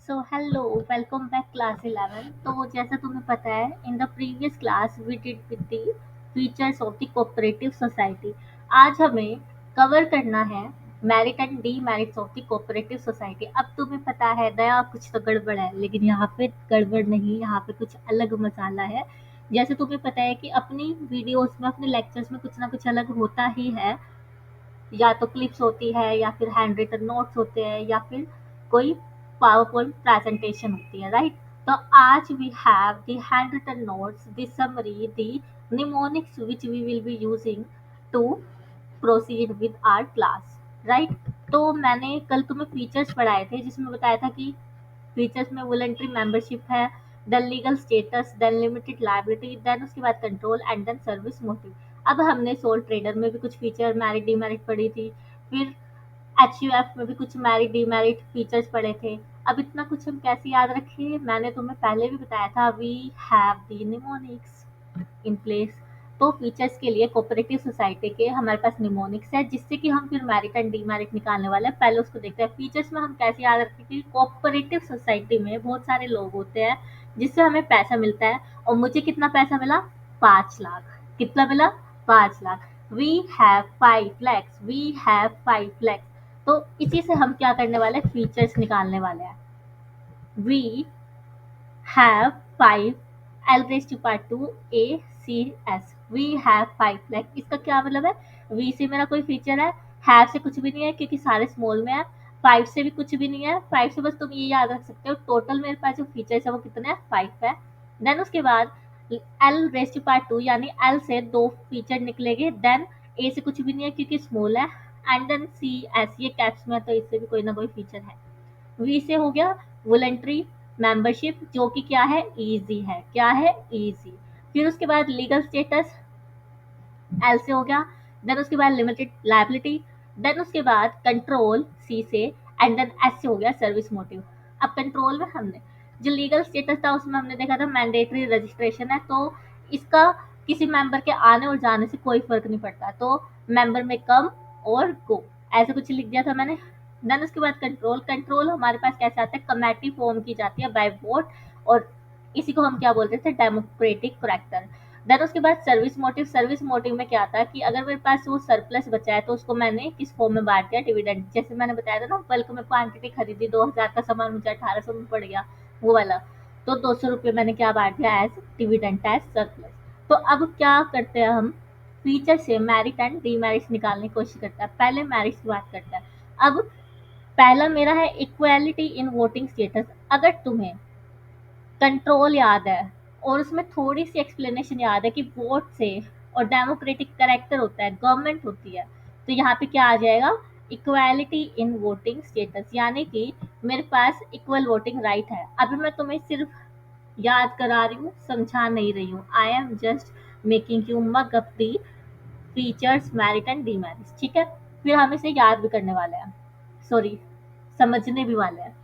So hello, welcome back class 11. तो जैसा तुम्हें पता है in the previous class we did with the features of the cooperative society. आज हमें कवर करना है merit and demerits of the cooperative society. अब तुम्हें पता है दया कुछ तो गड़बड़ है, लेकिन यहाँ पे गड़बड़ नहीं, यहाँ पे कुछ अलग मसाला है। जैसे तुम्हें पता है कि अपनी वीडियोस में अपने लेक्चर्स में कुछ ना कुछ अलग होता ही है, या तो क्लिप्स होती है या फिर हैंड रिटन नोट्स होते हैं या फिर कोई पावर पॉइंट प्रेजेंटेशन होती है, राइट। तो आज we have the hand written notes, the summary, the mnemonics which we will be using to proceed with our class, right. तो मैंने कल तुम्हें फीचर्स पढ़ाए थे जिसमें बताया था कि फीचर्स में वॉलंटरी मेंबरशिप है, then legal status, then limited liability, then उसके बाद control and then service motive. अब हमने सोल ट्रेडर में भी कुछ फीचर मैरिट डीमेरिट पढ़ी थी, फिर एचयूएफ में भी कुछ मैरिट डीमेरिट फीचर्स पढ़े थे। अब इतना कुछ हम कैसे याद रखें, मैंने तुम्हें पहले भी बताया था, we have the mnemonics in place. तो फीचर्स के लिए कोऑपरेटिव सोसाइटी के हमारे पास निमोनिक्स है, जिससे कि हम फिर मैरिट एंड डीमेरिट निकालने वाले हैं। पहले उसको देखते हैं। फीचर्स में हम कैसे याद रखें कि कोऑपरेटिव सोसाइटी में बहुत सारे लोग होते हैं जिससे हमें पैसा मिलता है, और मुझे कितना पैसा मिला, 5 लाख। कितना मिला, 5 lakh. We have 5 lakhs, we have 5 lakhs। तो इसी से हम क्या करने वाले हैं, फीचर्स निकालने वाले हैं। We have 5 L raised to power 2 A C S, we have 5 lakh। इसका क्या मतलब है, V से मेरा कोई फीचर है, have से कुछ भी नहीं है क्योंकि सारे स्मॉल में है, 5 से भी कुछ भी नहीं है, 5 से बस तुम ये याद रख सकते हो टोटल मेरे पास जो फीचर्स है वो कितने हैं, 5 है। देन उसके बाद L raised to power 2 यानी L से 2 फीचर निकलेंगे, देन A से कुछ भी नहीं है क्योंकि स्मॉल है, एंड देन C S ये कैप्स में है तो इससे भी कोई ना कोई फीचर है। वी से हो गया वॉलंटरी मेंबरशिप जो कि क्या है, इजी है। क्या है, इजी। फिर उसके बाद लीगल स्टेटस, एल से हो गया। देन उसके बाद लिमिटेड लायबिलिटी, देन उसके बाद कंट्रोल, सी से, एंड देन एस से हो गया सर्विस मोटिव। अब कंट्रोल में हमने जो लीगल स्टेटस था उसमें हमने देखा था मैंडेटरी रजिस्ट्रेशन है, तो इसका किसी मेंबर के आने और जाने से कोई फर्क नहीं पड़ता, तो मेंबर में कम और गो ऐसे कुछ लिख दिया था मैंने। देन उसके बाद कंट्रोल, कंट्रोल हमारे पास कैसे आता है, कमेटी फॉर्म की जाती है बाय वोट, और इसी को हम क्या बोलते थे, डेमोक्रेटिक करेक्टर। देन उसके बाद सर्विस मोटिव, सर्विस मोटिव में क्या आता है कि अगर मेरे पास वो सरप्लस बचा है तो उसको मैंने किस फॉर्म में बांट दिया, डिविडेंड। जैसे मैंने बताया था ना, बल्क में क्वांटिटी खरीदी, 2000 का सामान मुझे 1800 में पड़ गया, वो वाला, तो 200 रुपये मैंने क्या बांट दिया, एज डिविडेंड, एज सरप्लस। तो अब क्या करते हैं हम, फीचर से मैरिट एंड डीमेरिट्स निकालने की कोशिश करते हैं। पहले मैरिट्स की बात करते हैं। अब पहला मेरा है इक्वालिटी इन वोटिंग स्टेटस। अगर तुम्हें कंट्रोल याद है और उसमें थोड़ी सी एक्सप्लेनेशन याद है कि वोट से और डेमोक्रेटिक करेक्टर होता है, गवर्नमेंट होती है, तो यहाँ पे क्या आ जाएगा, इक्वालिटी इन वोटिंग स्टेटस, यानी कि मेरे पास इक्वल वोटिंग राइट है। अभी मैं तुम्हें सिर्फ याद करा रही हूँ, समझा नहीं रही हूँ। I am just making you mug up the features merit and demerits, ठीक है। फिर हम इसे याद भी करने वाले हैं, सॉरी समझने भी वाले हैं।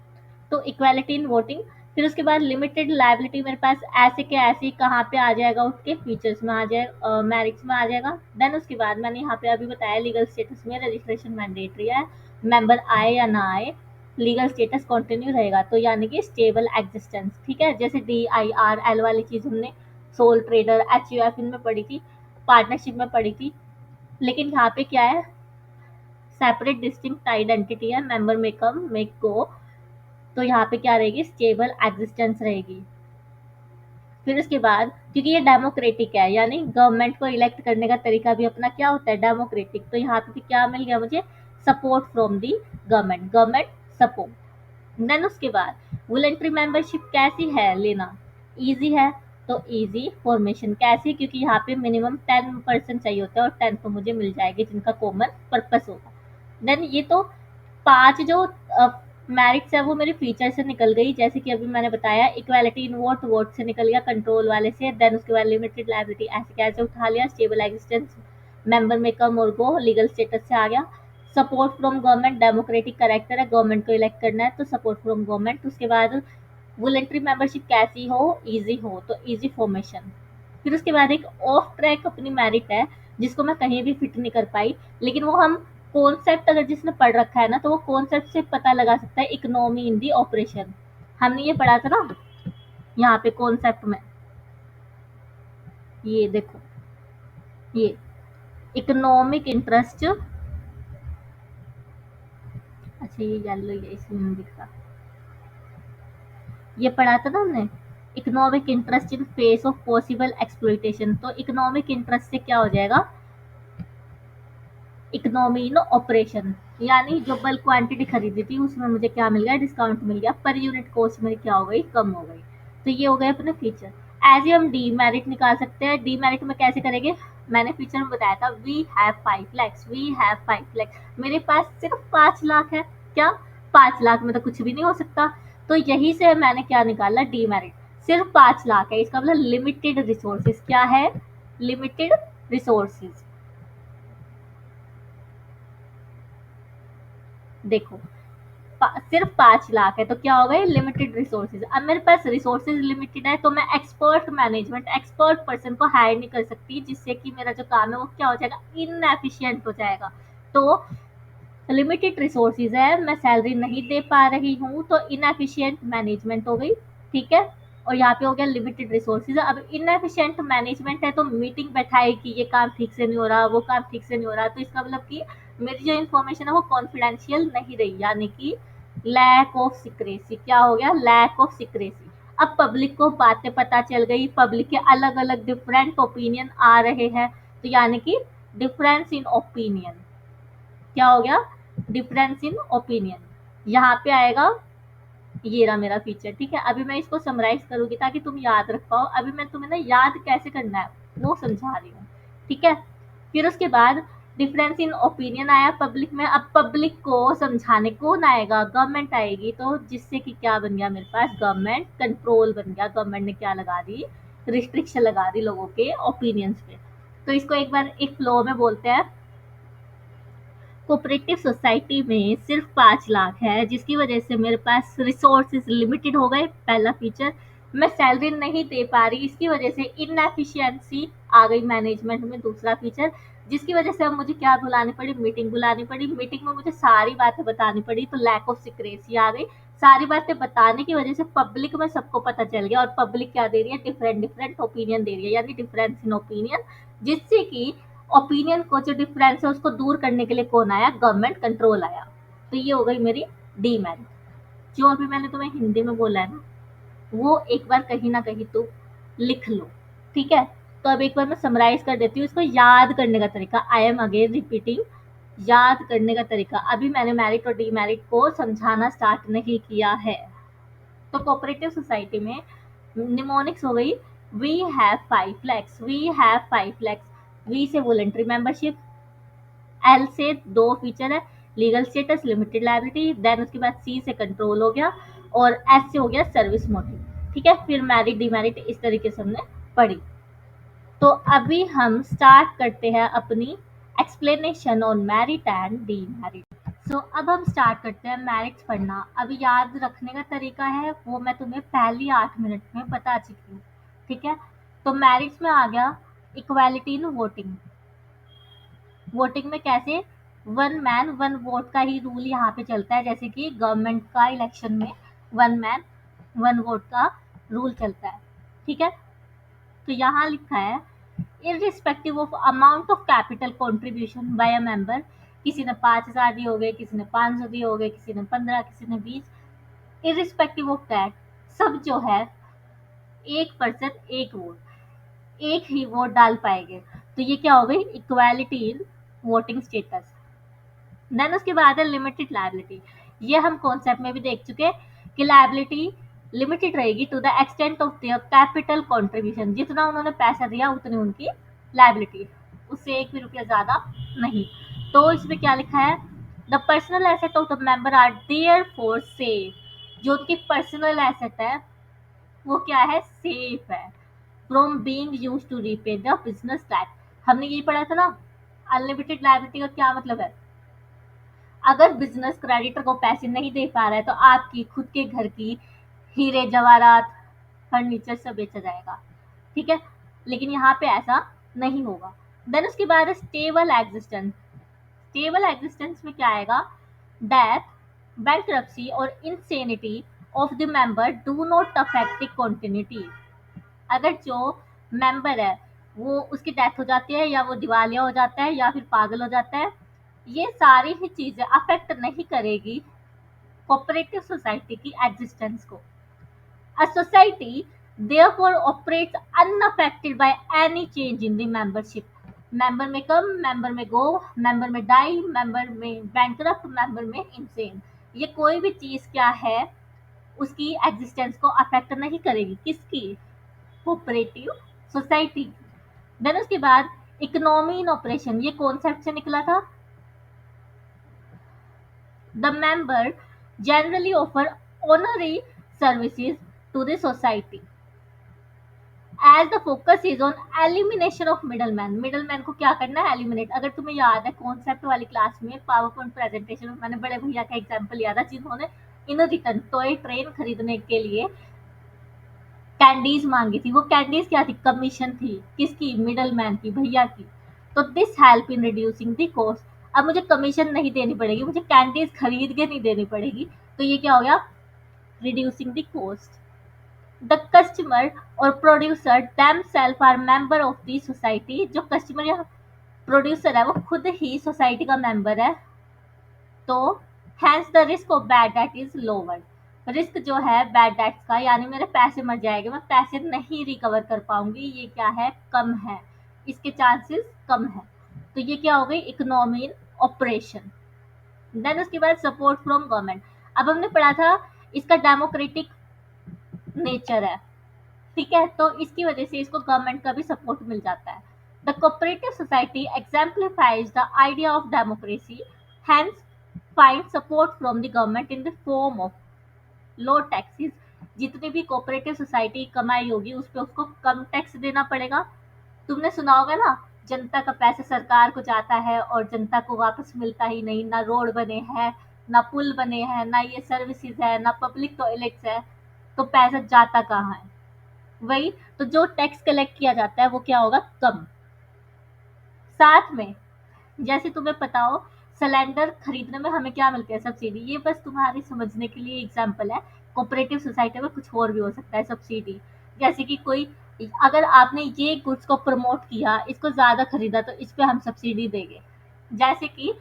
तो इक्वालिटी इन वोटिंग, फिर उसके बाद लिमिटेड लायबिलिटी मेरे पास ऐसे के ऐसे कहाँ पे आ जाएगा, उसके फीचर्स में आ जाएगा, मैरिट्स में आ जाएगा। देन उसके बाद मैंने यहाँ पे अभी बताया लीगल स्टेटस में रजिस्ट्रेशन मैंडेटरी है, मेंबर आए या ना आए लीगल स्टेटस कंटिन्यू रहेगा, तो यानी कि स्टेबल एग्जिस्टेंस, ठीक है। जैसे DIRL वाली चीज़ हमने सोल ट्रेडर HUF इनमें पढ़ी थी, पार्टनरशिप में पढ़ी थी, लेकिन यहाँ पे क्या है, सेपरेट डिस्टिंक्ट आइडेंटिटी है, मेंबर में कम में गो, तो यहाँ पे क्या रहेगी, स्टेबल एग्जिस्टेंस रहेगी। फिर उसके बाद क्योंकि ये डेमोक्रेटिक है, यानी गवर्नमेंट को इलेक्ट करने का तरीका भी अपना क्या होता है, डेमोक्रेटिक, तो यहाँ पे क्या मिल गया मुझे, support from the government, government support. Then उसके बाद वॉलंटरी मेंबरशिप कैसी है लेना, इजी है, तो इजी फॉर्मेशन कैसी, क्योंकि यहाँ पे मिनिमम 10% चाहिए होता है और 10 तो मुझे मिल जाएगी जिनका कॉमन पर्पस होगा। देन ये तो 5 जो मेरिट्स है वो मेरे फीचर से निकल गई, जैसे कि अभी मैंने बताया इक्वालिटी इन वोट, वोट से निकल गया, कंट्रोल वाले से। देन उसके बाद लिमिटेड लायबिलिटी ऐसे कैसे उठा लिया, स्टेबल एग्जिस्टेंस मेंबर में कम और गो लीगल स्टेटस से आ गया। Support from government, democratic character है, गवर्नमेंट को इलेक्ट करना है तो सपोर्ट फ्रॉम गवर्नमेंट। उसके बाद वॉलंटरी मेंबरशिप कैसी हो, इजी हो, तो इजी फॉर्मेशन। फिर उसके बाद एक ऑफ ट्रैक अपनी मेरिट है जिसको मैं कहीं भी फिट नहीं कर पाई, लेकिन वो हम कॉन्सेप्ट अगर जिसने पढ़ रखा है ना तो वो कॉन्सेप्ट से पता लगा सकता है, इकोनॉमी इन दी ऑपरेशन। हमने ये पढ़ा था ना यहाँ पे कॉन्सेप्ट में, ये देखो, ये इकोनॉमिक इंटरेस्ट, अच्छा ये येलो है इसलिए नहीं दिख रहा, ये पढ़ा था ना हमने, economic interest in face of possible exploitation. तो इकोनॉमिक इंटरेस्ट से क्या हो जाएगा, इकोनॉमी इन ऑपरेशन, यानी जो बल्क क्वांटिटी खरीदी थी उसमें मुझे क्या मिल गया, डिस्काउंट मिल गया, पर यूनिट कॉस्ट मेरी क्या हो गई, कम हो गई। तो ये हो गए अपने फीचर। एज हम डीमेरिट निकाल सकते हैं। डीमेरिट में कैसे करेंगे, मैंने फीचर में बताया था, we have 5 lakh, we have 5 lakh, मेरे पास सिर्फ 5 लाख है, क्या 5 लाख में तो कुछ भी नहीं हो सकता। तो यही से मैंने क्या निकाला, डीमेरिट, सिर्फ 5 लाख है, इसका मतलब लिमिटेड रिसोर्सेज, क्या है, लिमिटेड रिसोर्सेज। देखो सिर्फ 5 लाख है तो क्या हो गए, लिमिटेड रिसोर्सेज। अब मेरे पास रिसोर्सेज लिमिटेड है तो मैं एक्सपर्ट मैनेजमेंट, एक्सपर्ट पर्सन को हायर नहीं कर सकती, जिससे कि मेरा जो काम है वो क्या हो जाएगा, इनएफिशिएंट हो जाएगा। तो लिमिटेड रिसोर्सेज है, मैं सैलरी नहीं दे पा रही हूँ, तो इनएफिशिएंट मैनेजमेंट हो गई, ठीक है। और यहाँ पे हो गया लिमिटेड रिसोर्सेज। अब इनएफिशिएंट मैनेजमेंट है तो मीटिंग बैठाए कि ये काम ठीक से नहीं हो रहा, वो काम ठीक से नहीं हो रहा, तो इसका मतलब कि मेरी जो इन्फॉर्मेशन है वो कॉन्फिडेंशियल नहीं रही, यानी कि लैक ऑफ सिक्रेसी, क्या हो गया, लैक ऑफ सिक्रेसी। अब पब्लिक को बातें पता चल गई, पब्लिक के अलग अलग डिफरेंट ओपिनियन आ रहे हैं, तो यानी कि डिफरेंस इन ओपिनियन, क्या हो गया, डिफरेंस इन ओपिनियन, यहाँ पे आएगा। ये रहा मेरा फीचर, ठीक है। अभी मैं इसको समराइज करूंगी ताकि तुम याद रख पाओ। अभी मैं तुम्हें ना याद कैसे करना है वो समझा रही हूँ, ठीक है। फिर उसके बाद डिफरेंस इन ओपिनियन आया पब्लिक में। अब पब्लिक को समझाने कौन आएगा, गवर्नमेंट आएगी, तो जिससे कि क्या बन गया मेरे पास, गवर्नमेंट कंट्रोल बन गया। गवर्नमेंट ने क्या लगा दी, रिस्ट्रिक्शन लगा दी लोगों के ओपिनियंस पे। तो इसको एक बार एक फ्लो में बोलते हैं। कोऑपरेटिव सोसाइटी में सिर्फ 5 लाख है, जिसकी वजह से मेरे पास रिसोर्सेज लिमिटेड हो गए, पहला फीचर। मैं सैलरी नहीं दे पा रही, इसकी वजह से इनएफिशिएंसी आ गई मैनेजमेंट में, दूसरा फीचर। जिसकी वजह से अब मुझे क्या बुलानी पड़ी, मीटिंग बुलानी पड़ी, मीटिंग में मुझे सारी बातें बतानी पड़ी, तो लैक ऑफ सिक्रेसी आ गई। सारी बातें बताने की वजह से पब्लिक में सबको पता चल गया, और पब्लिक क्या दे रही है, डिफरेंट डिफरेंट ओपिनियन दे रही है, यानी डिफरेंस इन ओपिनियन, जिससे कि ओपिनियन को जो डिफरेंस है उसको दूर करने के लिए कौन आया, गवर्नमेंट कंट्रोल आया। तो ये हो गई मेरी डीमेरिट। जो अभी मैंने तुम्हें हिंदी में बोला है ना, वो एक बार कहीं ना कहीं तो लिख लो, ठीक है। तो अब एक बार मैं समराइज कर देती हूँ इसको, याद करने का तरीका, आई एम अगेन रिपीटिंग, याद करने का तरीका। अभी मैंने मेरिट और डीमेरिट को समझाना स्टार्ट नहीं किया है। तो कोऑपरेटिव सोसाइटी में निमोनिक्स हो गई, we have 5 lakhs, we have 5 lakhs, V से वॉलंटरी मेंबरशिप, एल से दो फीचर है, legal status, limited liability, then उसके बाद सी से कंट्रोल हो गया, और एस से हो गया सर्विस मोटिव, ठीक है। फिर मैरिट डीमेरिट इस तरीके से हमने पढ़ी। तो अभी हम स्टार्ट करते हैं अपनी explanation on merit and demerit. So अब हम स्टार्ट करते हैं मेरिट्स पढ़ना। अभी याद रखने का तरीका है वो मैं तुम्हें पहली 8 मिनट में बता चुकी हूँ, ठीक है। तो मेरिट्स में आ गया इक्वालिटी इन वोटिंग। वोटिंग में कैसे, वन मैन वन वोट का ही रूल यहाँ पे चलता है, जैसे कि गवर्नमेंट का इलेक्शन में वन मैन वन वोट का रूल चलता है, ठीक है। तो यहाँ लिखा है irrespective of amount of capital contribution by a member, किसी ने 5,000 दिए हो गए, किसी ने 500 दिए हो गए, किसी ने 15, किसी ने 20, इररिस्पेक्टिव ऑफ दैट, सब जो है एक पर्सन एक वोट, एक ही वोट डाल पाएंगे। तो ये क्या हो गई, equality in voting status. Then उसके बाद है लिमिटेड लायबिलिटी। ये हम कॉन्सेप्ट में भी देख चुके हैं कि लायबिलिटी लिमिटेड रहेगी to the extent of their capital contribution, जितना उन्होंने पैसा दिया उतनी उनकी लायबिलिटी, उससे एक भी रुपया ज़्यादा नहीं। तो इसमें क्या लिखा है, the personal asset of the member are there for safe, जो उनकी पर्सनल एसेट है वो क्या है, सेफ है, from being used to repay the business debt. हमने यही पढ़ा था ना, अनलिमिटेड लायबिलिटी का क्या मतलब है, अगर बिजनेस क्रेडिटर को पैसे नहीं दे पा रहा है तो आपकी खुद के घर की हीरे जवाहरात फर्नीचर सब बेचा जाएगा, ठीक है। लेकिन यहाँ पे ऐसा नहीं होगा। देन उसके बाद स्टेबल एग्जिस्टेंस। स्टेबल एग्जिस्टेंस में क्या आएगा, डेथ, बैंक्रप्सी और insanity of the member do not affect the continuity. अगर जो मेंबर है वो उसकी डेथ हो जाती है या वो दिवालिया हो जाता है या फिर पागल हो जाता है, ये सारी ही चीजें अफेक्ट नहीं करेगी कोऑपरेटिव सोसाइटी की एग्जिस्टेंस को। A society therefore operates unaffected by any change in the membership. Member में कम, मेंबर में गो, मेंबर में डाई, मेंबर में बैंकरप्ट, मेंबर में इंसेन, ये कोई भी चीज क्या है उसकी एग्जिस्टेंस को अफेक्ट नहीं करेगी। किसकी? Cooperative society. देन उसके बाद इकोनॉमी इन ऑपरेशन, ये कॉन्सेप्ट से निकला था। The member generally offer honorary services to the society as the focus is on elimination of middleman। Middleman को क्या करना है? एलिमिनेट। अगर तुम्हें याद है कॉन्सेप्ट वाली क्लास में पावर पॉइंट प्रेजेंटेशन में मैंने बड़े भैया का एग्जांपल लिया था जिन्होंने इन रिटर्न टॉय ट्रेन खरीदने के लिए कैंडीज मांगी थी। वो कैंडीज क्या थी? कमीशन थी। किसकी? मिडलमैन की, भैया की। तो this help in reducing the cost. अब मुझे कमीशन नहीं देनी पड़ेगी, मुझे कैंडीज खरीद के नहीं देनी पड़ेगी, तो ये क्या हो गया? Reducing the cost. The customer और producer themselves are member of the society. जो कस्टमर या प्रोड्यूसर है वो खुद ही सोसाइटी का मेंबर है, तो hence the risk of bad debt is lower. Risk जो है बैड डेट्स का, यानी मेरे पैसे मर जाएंगे, मैं पैसे नहीं रिकवर कर पाऊंगी, ये क्या है? कम है, इसके चांसेस कम है। तो ये क्या हो गई? Economy in operation. देन उसके बाद सपोर्ट फ्रॉम गवर्नमेंट। अब हमने पढ़ा था इसका डेमोक्रेटिक नेचर है, ठीक है, तो इसकी वजह से इसको गवर्नमेंट का भी सपोर्ट मिल जाता है। The cooperative society exemplifies the idea of democracy, hence find support from the government in the form of low taxes. जितनी भी कोऑपरेटिव सोसाइटी कमाई होगी उस पर उसको कम टैक्स देना पड़ेगा। तुमने सुना होगा ना, जनता का पैसा सरकार को जाता है और जनता को वापस मिलता ही नहीं। ना रोड बने हैं, ना पुल बने हैं, ना ये सर्विसेज है, ना पब्लिक टॉयलेट्स है, तो पैसा जाता कहाँ है? वही तो, जो टैक्स कलेक्ट किया जाता है वो क्या होगा? कम। साथ में जैसे तुम्हें पता हो सिलेंडर खरीदने में हमें क्या मिलती है? सब्सिडी। ये बस तुम्हारी समझने के लिए एग्जांपल है, कोऑपरेटिव सोसाइटी में कुछ और भी हो सकता है सब्सिडी। जैसे कि कोई, अगर आपने ये गुड्स को प्रमोट किया, इसको ज्यादा खरीदा, तो इस पे हम सब्सिडी देंगे। जैसे कि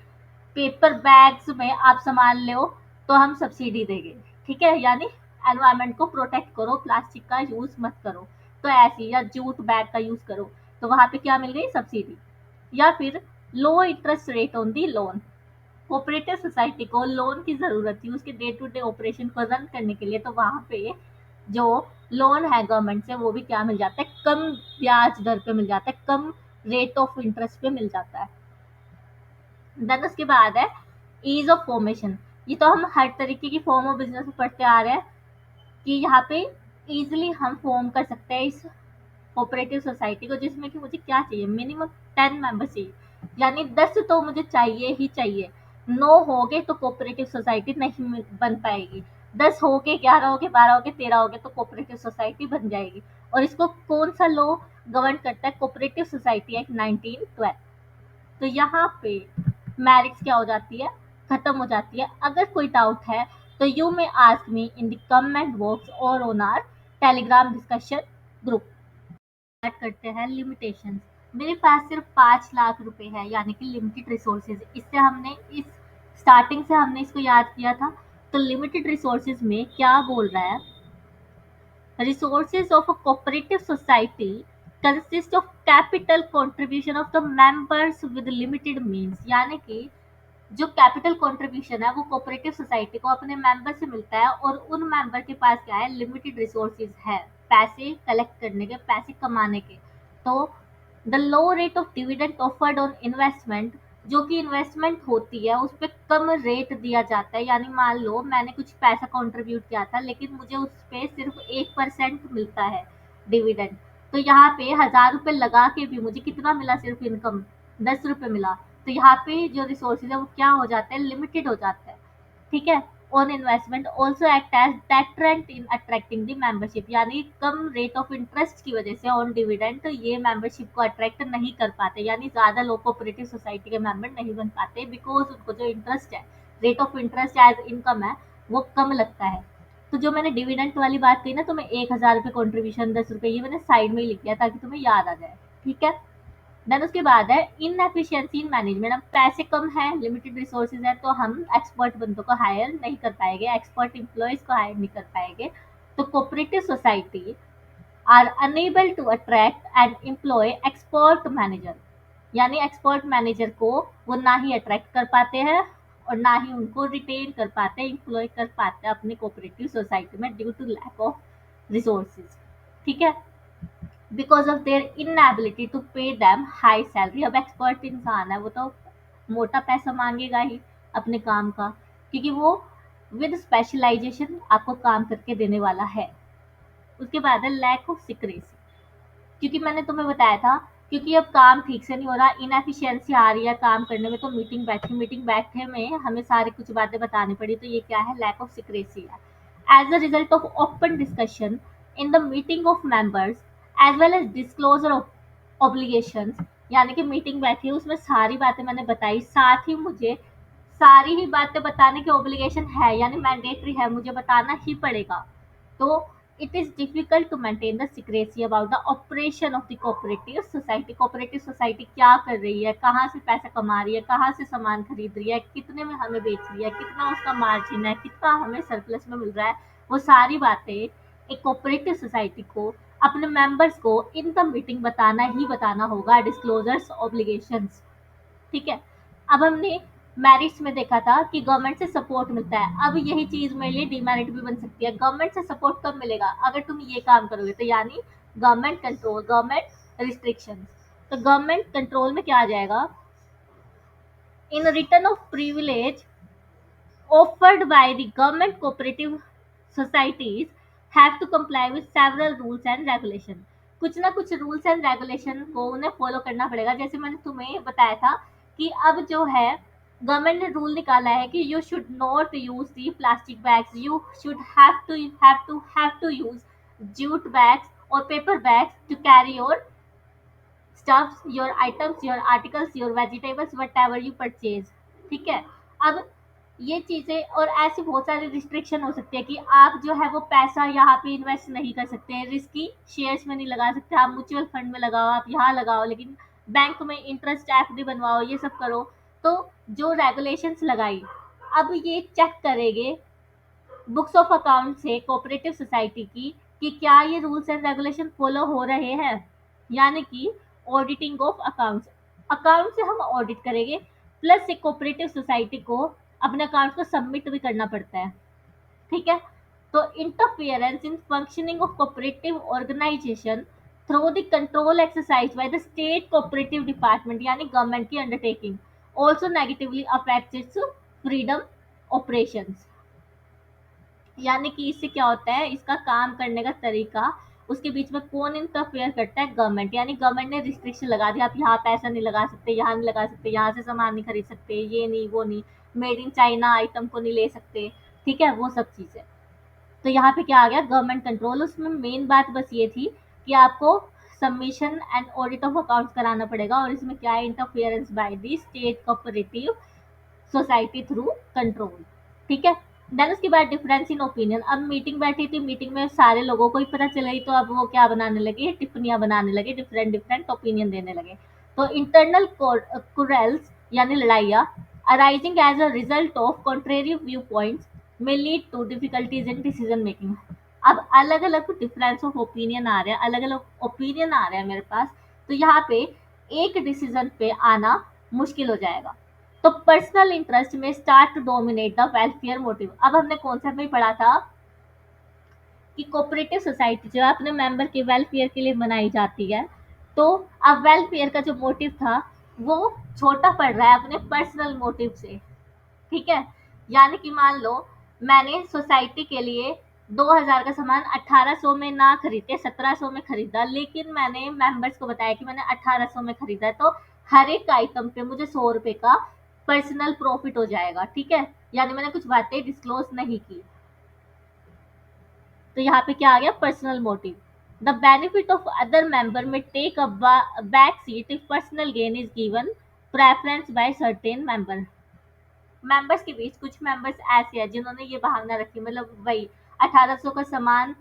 पेपर बैग्स में आप सामान लो तो हम सब्सिडी देंगे, ठीक है, यानी एनवायरनमेंट को प्रोटेक्ट करो, प्लास्टिक का यूज मत करो, तो ऐसी, या जूट बैग का यूज करो, तो वहां पे क्या मिल गई? सब्सिडी। या फिर लो interest rate on the loan. Cooperative society को लोन की जरूरत थी उसके डे टू डे ऑपरेशन को रन करने के लिए, तो वहां पे जो लोन है गवर्नमेंट से वो भी क्या मिल जाता है? कम ब्याज दर पे मिल जाता है, कम रेट ऑफ इंटरेस्ट पे मिल जाता है। देन उसके बाद है ईज ऑफ फॉर्मेशन। ये तो हम हर तरीके की फॉर्म ऑफ बिजनेस में पढ़ते आ रहे हैं कि यहाँ पे इजीली हम फॉर्म कर सकते हैं इस कोऑपरेटिव सोसाइटी को, जिसमें कि मुझे क्या चाहिए? मिनिमम 10 मेंबर चाहिए, यानी 10 तो मुझे चाहिए ही चाहिए। 9 हो गए तो कोऑपरेटिव सोसाइटी नहीं बन पाएगी, 10 हो गए, 11 हो गए, 12 हो गए, 13 हो गए, तो कोऑपरेटिव सोसाइटी बन जाएगी। और इसको कौन सा लॉ गवर्न करता है? Cooperative society act 1912। तो यहाँ पे मैरिज क्या हो जाती है? खत्म हो जाती है। अगर कोई डाउट है तो you may ask me in the comment box और on our Telegram discussion group. Start करते हैं लिमिटेशंस। मेरे पास सिर्फ 5 लाख रुपए है, यानी कि लिमिटेड रिसोर्सेज। इससे हमने इस स्टार्टिंग से हमने इसको याद किया था। तो लिमिटेड रिसोर्सेज में क्या बोल रहा है? Resources of a cooperative society consist of capital contribution of the members with limited means। यानी कि जो कैपिटल कंट्रीब्यूशन है वो कोऑपरेटिव सोसाइटी को अपने मेंबर से मिलता है, और उन मेंबर के पास क्या है? लिमिटेड रिसोर्सेज है, पैसे कलेक्ट करने के, पैसे कमाने के। तो the low rate of dividend offered on investment, जो कि इन्वेस्टमेंट होती है उस पर कम रेट दिया जाता है। यानी मान लो मैंने कुछ पैसा कंट्रीब्यूट किया था लेकिन मुझे उस पर सिर्फ 1% मिलता है डिविडेंड, तो यहाँ पे 1000 रुपये लगा के भी मुझे कितना मिला? सिर्फ इनकम 10 रुपये मिला। तो यहाँ पे जो रिसोर्सेज है वो क्या हो जाते हैं? लिमिटेड हो जाता है, ठीक है। On investment also act as deterrent in attracting the membership, यानी कम रेट ऑफ इंटरेस्ट की वजह से ऑन डिविडेंड तो ये मेंबरशिप को अट्रैक्ट नहीं कर पाते, यानी ज्यादा लोग कोऑपरेटिव सोसाइटी के मेंबर नहीं बन पाते, बिकॉज उनको जो इंटरेस्ट है, rate of interest as income है, वो कम लगता है। तो जो मैंने डिविडेंड वाली बात कही ना, तो मैं 1,000 रुपये कॉन्ट्रीब्यूशन, 10 रुपये, ये मैंने साइड में ही लिख दिया ताकि तुम्हें याद आ जाए। ठीक है। देन उसके बाद है इनएफिशिएंसी इन मैनेजमेंट। अब पैसे कम है, लिमिटेड रिसोर्सेज है, तो हम एक्सपर्ट बंदों को हायर नहीं कर पाएंगे, एक्सपर्ट एम्प्लॉयज को हायर नहीं कर पाएंगे। तो cooperative society are enable to attract and employ expert manager, यानी एक्सपर्ट मैनेजर को वो ना ही अट्रैक्ट कर पाते हैं और ना ही उनको रिटेन कर पाते हैं, एम्प्लॉय कर पाते हैं अपनी कोऑपरेटिव सोसाइटी में, due to lack of resources. ठीक है। Because of their inability to pay them high salary. अब एक्सपर्ट इंसान है, वो तो मोटा पैसा मांगेगा ही अपने काम का, क्योंकि वो विद स्पेशलाइजेशन आपको काम करके देने वाला है। उसके बाद है लैक ऑफ सिक्रेसी, क्योंकि मैंने तुम्हें बताया था, क्योंकि अब काम ठीक से नहीं हो रहा, इनएफिशिएंसी आ रही है काम करने में, तो मीटिंग बैठे में हमें सारी कुछ बातें बतानी पड़ी। तो ये क्या है, लैक ऑफ सिक्रेसी है। As a result of open discussion in the meeting of members as well as disclosure of obligations, यानी कि मीटिंग बैठी है उसमें सारी बातें मैंने बताई, साथ ही मुझे सारी ही बातें बताने की ऑब्लिगेशन है, यानी मैंडेटरी है, मुझे बताना ही पड़ेगा। तो it is difficult to maintain the secrecy about the operation of the cooperative society। cooperative society क्या कर रही है, कहाँ से पैसा कमा रही है, कहाँ से सामान खरीद रही है, कितने में हमें बेच रही है, कितना उसका मार्जिन है, कितना हमें सरप्लस में मिल रहा है, वो सारी बातें एक कोऑपरेटिव सोसाइटी को अपने मेंबर्स को इन द मीटिंग बताना ही बताना होगा, डिस्क्लोजर्स ऑब्लिगेशंस। ठीक है। अब हमने मेरिट्स में देखा था कि गवर्नमेंट से सपोर्ट मिलता है, अब यही चीज मेरे लिए डिमेरिट भी बन सकती है। गवर्नमेंट से सपोर्ट कब मिलेगा, अगर तुम ये काम करोगे, तो यानी गवर्नमेंट कंट्रोल, गवर्नमेंट रिस्ट्रिक्शंस। तो गवर्नमेंट कंट्रोल में क्या आ जाएगा, in return of privilege offered by the government, cooperative societies have to comply with several rules and regulation। कुछ ना कुछ रूल्स एंड रेगुलेशन को उन्हें फॉलो करना पड़ेगा। जैसे मैंने तुम्हें बताया था कि अब जो है गवर्नमेंट ने रूल निकाला है कि you should not use the plastic bags, you should have to use jute bags और paper bags to carry your stuffs, your items, your articles, your vegetables, whatever you purchase. ठीक है। अब ये चीज़ें और ऐसी बहुत सारी रिस्ट्रिक्शन हो सकती है कि आप जो है वो पैसा यहाँ पे इन्वेस्ट नहीं कर सकते, रिस्की शेयर्स में नहीं लगा सकते, आप म्यूचुअल फंड में लगाओ, आप यहाँ लगाओ, लेकिन बैंक में इंटरेस्ट एफडी बनवाओ, ये सब करो। तो जो रेगुलेशंस लगाई, अब ये चेक करेंगे बुक्स ऑफ अकाउंट से कोऑपरेटिव सोसाइटी की कि क्या ये रूल्स एंड रेगुलेशन फॉलो हो रहे हैं, यानी कि ऑडिटिंग ऑफ अकाउंट्स। अकाउंट से हम ऑडिट करेंगे, प्लस एक कोऑपरेटिव सोसाइटी को अपने अकाउंट को सबमिट भी करना पड़ता है। ठीक है। तो interference in functioning of cooperative organisation through the control exercise by the state cooperative department, यानी गवर्नमेंट की undertaking, also negatively affects its freedom operations. यानी कि इससे क्या होता है, इसका काम करने का तरीका, उसके बीच में कौन इंटरफेयर करता है, गवर्नमेंट। यानी गवर्नमेंट ने रिस्ट्रिक्शन लगा दिया, आप यहाँ पैसा नहीं लगा सकते, यहाँ नहीं लगा सकते, यहाँ से सामान नहीं खरीद सकते, ये नहीं वो नहीं, मेड इन चाइना आइटम को नहीं ले सकते। ठीक है, वो सब चीज़ें। तो यहाँ पे क्या आ गया, गवर्नमेंट कंट्रोल। उसमें मेन बात बस ये थी कि आपको submission and audit of accounts कराना पड़ेगा, और इसमें क्या है, interference by the state cooperative society through control. ठीक है। देन उसके बाद डिफरेंस इन ओपिनियन। अब मीटिंग बैठी थी, मीटिंग में सारे लोगों को ही पता चल गई, तो अब वो क्या बनाने लगे, टिप्पणियां बनाने लगे, डिफरेंट डिफरेंट ओपिनियन देने लगे। तो इंटरनल कुरेल्स यानी लड़ाइयाँ arising as a result of contrary view points may lead to difficulties in decision making. अब अलग अलग डिफरेंस ऑफ ओपिनियन आ रहे हैं, अलग अलग ओपिनियन आ रहे हैं मेरे पास, तो यहाँ पे एक डिसीजन पे आना मुश्किल हो जाएगा। तो पर्सनल इंटरेस्ट में start to dominate the welfare motive. अब हमने कॉन्सेप्ट में पढ़ा था कि कोऑपरेटिव सोसाइटी जो है अपने मेंबर के वेलफेयर के लिए बनाई जाती है। तो अब वेलफेयर का जो मोटिव था वो छोटा पड़ रहा है अपने पर्सनल मोटिव से। ठीक है। यानी कि मान लो मैंने सोसाइटी के लिए 2,000 का सामान 1800 में ना खरीदे 1700 में खरीदा, लेकिन मैंने मेंबर्स को बताया कि मैंने 1800 में खरीदा है, तो हर एक आइटम पे मुझे 100 रुपए का पर्सनल प्रॉफिट हो जाएगा। ठीक है। यानी मैंने कुछ बातें डिस्क्लोज नहीं की। तो यहाँ पे क्या आ गया, personal motive. The benefit of other member में take a back seat if personal gain is given preference by certain member. Members के बीच कुछ मेंबर्स ऐसे हैं जिन्होंने ये भावना रखी, मतलब वही 1800 का सामान,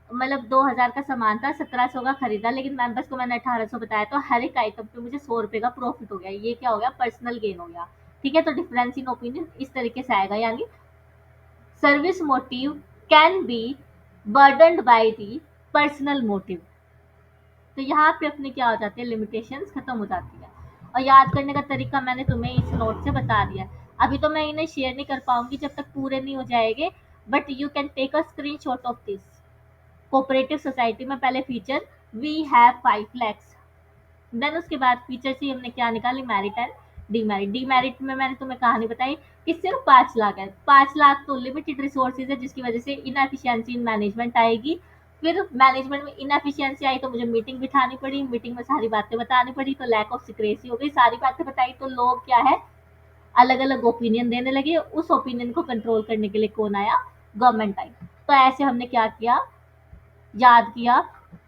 मतलब 2000 का सामान था, 1700 का खरीदा, लेकिन मेंबर्स को मैंने 1800 बताया, तो हर एक आइटम पे मुझे 100 रुपए का प्रॉफिट हो गया। ये क्या हो गया? पर्सनल गेन हो गया। ठीक है, तो डिफरेंस इन ओपिनियन इस तरीके से आएगा, यानी service motive can be burdened by the personal motive. तो यहाँ पे अपने क्या हो जाते हैं, लिमिटेशंस खत्म हो जाती है। और याद करने का तरीका मैंने तुम्हें इस नोट से बता दिया है। अभी तो मैं इन्हें शेयर नहीं कर पाऊंगी जब तक पूरे नहीं हो जाएंगे, but you can take a screenshot of this. Cooperative society में पहले feature, we have 5 lakhs। Then उसके बाद फीचर से हमने क्या निकाली, मेरिट एंड डीमेरिट। डीमेरिट में मैंने तुम्हें कहानी बताई कि सिर्फ 5 लाख है। 5 लाख तो लिमिटेड रिसोर्सेज है, जिसकी वजह से इनएफिशिएंसी इन मैनेजमेंट आएगी। फिर मैनेजमेंट में इनएफिशिएंसी आई तो मुझे मीटिंग बिठानी पड़ी, मीटिंग में सारी बातें बतानी पड़ी, तो लैक ऑफ सिक्रेसी हो गई। सारी बातें बताई तो लोग क्या है, अलग अलग ओपिनियन देने लगे। उस ओपिनियन को कंट्रोल करने के लिए कौन आया, गवर्नमेंट आई। तो ऐसे हमने क्या किया, याद किया,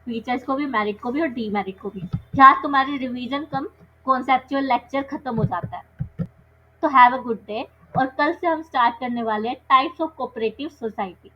फीचर्स को भी, मेरिट को भी और डीमेरिट को भी। यहाँ तुम्हारी रिवीजन कम, कॉन्सेप्चुअल लेक्चर खत्म हो जाता है। तो हैव अ गुड डे। और कल से हम स्टार्ट करने वाले हैं टाइप्स ऑफ कोऑपरेटिव सोसाइटी।